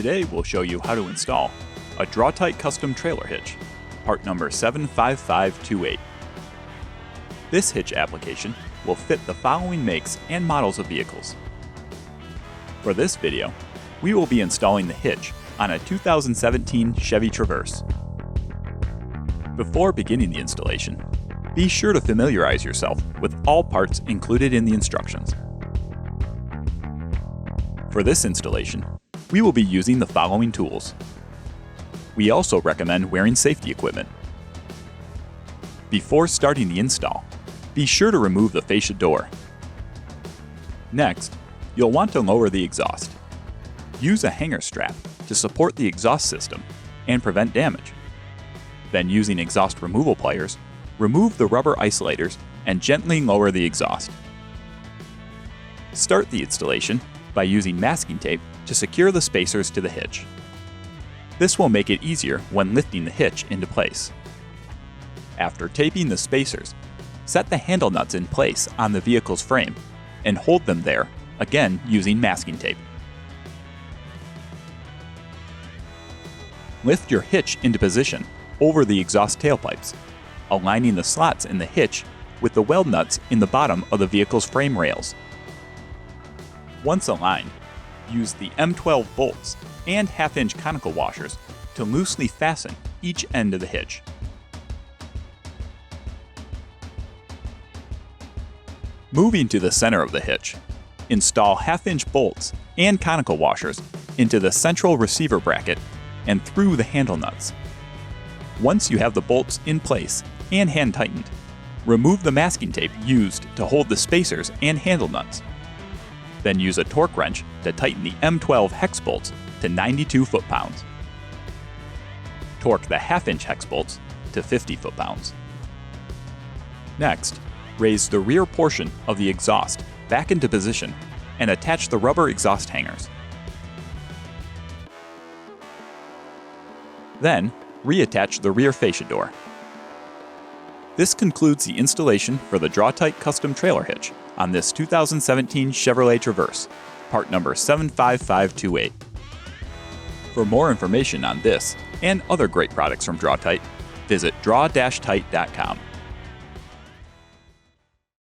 Today we'll show you how to install a Draw-Tite custom trailer hitch, part number 75528. This hitch application will fit the following makes and models of vehicles. For this video, we will be installing the hitch on a 2017 Chevy Traverse. Before beginning the installation, be sure to familiarize yourself with all parts included in the instructions. For this installation, we will be using the following tools. We also recommend wearing safety equipment. Before starting the install, be sure to remove the fascia door. Next, you'll want to lower the exhaust. Use a hanger strap to support the exhaust system and prevent damage. Then, using exhaust removal pliers, remove the rubber isolators and gently lower the exhaust. Start the installation by using masking tape to secure the spacers to the hitch. This will make it easier when lifting the hitch into place. After taping the spacers, set the handle nuts in place on the vehicle's frame and hold them there, again using masking tape. Lift your hitch into position over the exhaust tailpipes, aligning the slots in the hitch with the weld nuts in the bottom of the vehicle's frame rails. Once aligned, use the M12 bolts and half-inch conical washers to loosely fasten each end of the hitch. Moving to the center of the hitch, install half-inch bolts and conical washers into the central receiver bracket and through the handle nuts. Once you have the bolts in place and hand tightened, remove the masking tape used to hold the spacers and handle nuts. Then use a torque wrench to tighten the M12 hex bolts to 92 foot-pounds. Torque the half-inch hex bolts to 50 foot-pounds. Next, raise the rear portion of the exhaust back into position and attach the rubber exhaust hangers. Then, reattach the rear fascia door. This concludes the installation for the Draw-Tite custom trailer hitch on this 2017 Chevrolet Traverse, part number 75528. For more information on this and other great products from Draw-Tite, visit draw-tite.com.